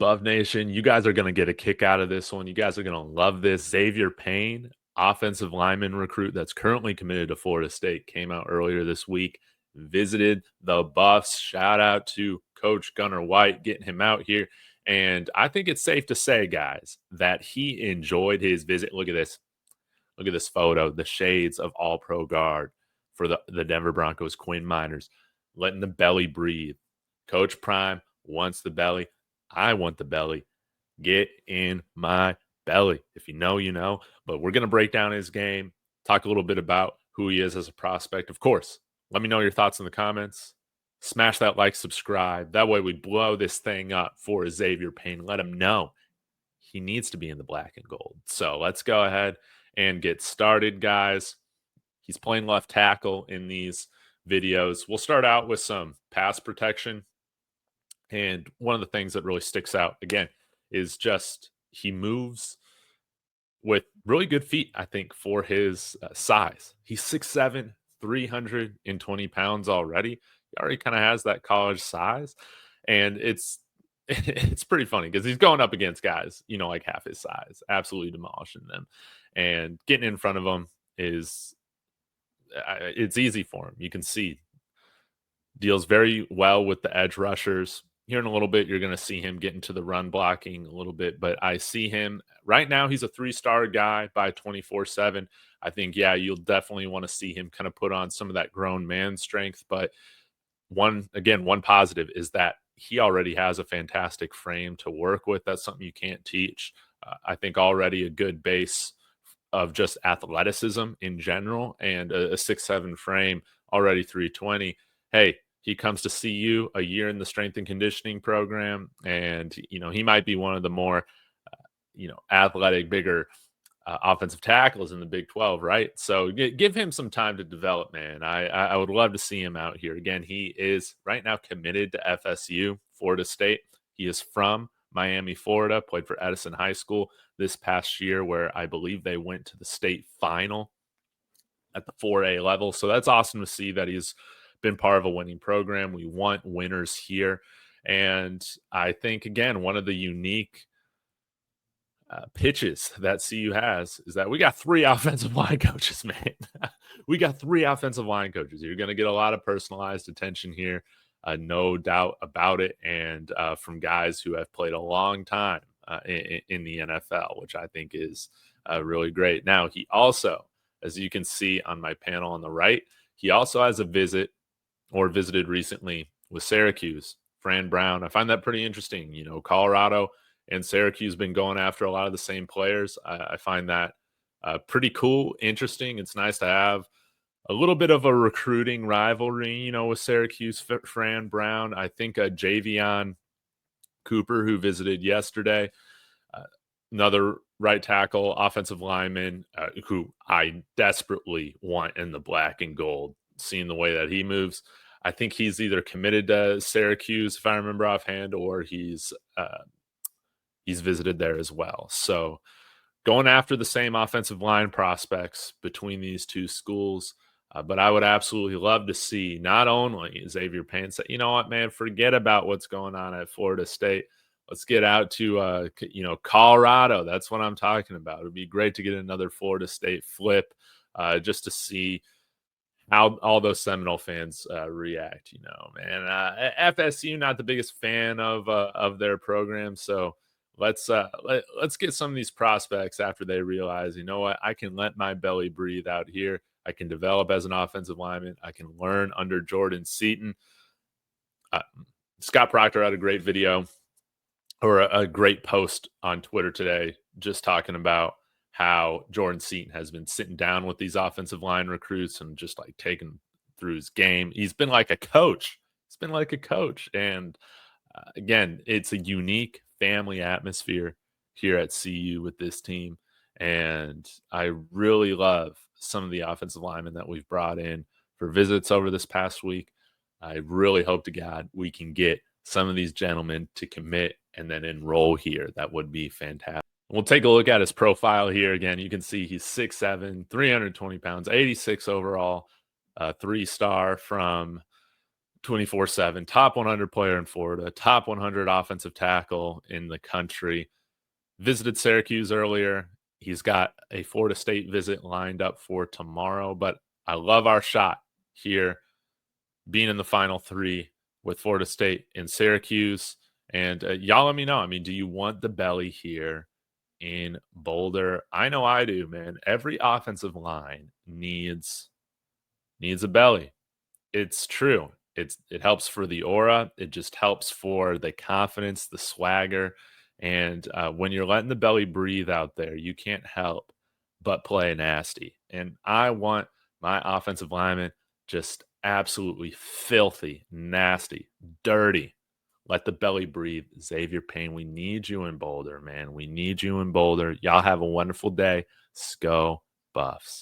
Buff Nation, you guys are going to get a kick out of this one. You guys are going to love this. Xavier Payne, offensive lineman recruit that's currently committed to Florida State, came out earlier this week, visited the Buffs. Shout out to Coach Gunnar White getting him out here. And I think it's safe to say, guys, that he enjoyed his visit. Look at this. Look at this photo, the shades of all-pro guard for the Denver Broncos, Quinn Miners, letting the belly breathe. Coach Prime wants the belly. I want the belly. Get in my belly. If you know, you know. But we're going to break down his game, talk a little bit about who he is as a prospect. Of course, let me know your thoughts in the comments. Smash that like, subscribe. That way we blow this thing up for Xavier Payne. Let him know he needs to be in the black and gold. So let's go ahead and get started, guys. He's playing left tackle in these videos. We'll start out with some pass protection. And one of the things that really sticks out, again, is just he moves with really good feet, I think, for his size. He's 6'7", 320 pounds already. He already kind of has that college size. And it's pretty funny because he's going up against guys, like half his size, absolutely demolishing them. And getting in front of them is it's easy for him. You can see deals very well with the edge rushers. Here in a little bit, you're going to see him get into the run blocking a little bit, but I see him right now. He's a 3-star guy by 24/7. I think, yeah, you'll definitely want to see him kind of put on some of that grown man strength. But one positive is that he already has a fantastic frame to work with. That's something you can't teach. I think already a good base of just athleticism in general and a 6'7" frame, already 320. Hey, he comes to CU a year in the strength and conditioning program, and he might be one of the more athletic, bigger offensive tackles in the Big 12, right? So give him some time to develop, man. I would love to see him out here. Again, he is right now committed to FSU, Florida State. He is from Miami, Florida, played for Edison High School this past year, where I believe they went to the state final at the 4A level. So that's awesome to see that he's been part of a winning program. We want winners here. And I think, again, one of the unique pitches that CU has is that we got 3 offensive line coaches, man. We got 3 offensive line coaches. You're going to get a lot of personalized attention here, no doubt about it. And from guys who have played a long time in the NFL, which I think is really great. Now, he also, as you can see on my panel on the right, he also has a visited recently with Syracuse, Fran Brown. I find that pretty interesting. Colorado and Syracuse been going after a lot of the same players. I find that pretty cool, interesting. It's nice to have a little bit of a recruiting rivalry, with Syracuse, Fran Brown. I think Javion Cooper, who visited yesterday, another right tackle, offensive lineman, who I desperately want in the black and gold, seeing the way that he moves. I think he's either committed to Syracuse, if I remember offhand, or he's visited there as well. So going after the same offensive line prospects between these two schools. But I would absolutely love to see not only Xavier Payne say, you know what, man, forget about what's going on at Florida State. Let's get out to, Colorado. That's what I'm talking about. It would be great to get another Florida State flip just to see how all those Seminole fans react, man. FSU, not the biggest fan of their program. So let's get some of these prospects after they realize, you know what, I can let my belly breathe out here. I can develop as an offensive lineman. I can learn under Jordan Seaton. Scott Proctor had a great video or a great post on Twitter today, just talking about how Jordan Seaton has been sitting down with these offensive line recruits and just like taking through his game. He's been like a coach. And again, it's a unique family atmosphere here at CU with this team. And I really love some of the offensive linemen that we've brought in for visits over this past week. I really hope to God we can get some of these gentlemen to commit and then enroll here. That would be fantastic. We'll take a look at his profile here. Again, you can see he's 6'7", 320 pounds, 86 overall, 3-star from 24/7, top 100 player in Florida, top 100 offensive tackle in the country. Visited Syracuse earlier. He's got a Florida State visit lined up for tomorrow, but I love our shot here being in the final three with Florida State and Syracuse. And y'all let me know. I mean, do you want the belly here in Boulder? I know I do, man. Every offensive line needs a belly. It's true. It helps for the aura. It just helps for the confidence, the swagger, and when you're letting the belly breathe out there, you can't help but play nasty. And I want my offensive linemen just absolutely filthy, nasty, dirty. Let the belly breathe. Xavier Payne, we need you in Boulder, man. We need you in Boulder. Y'all have a wonderful day. Go Buffs.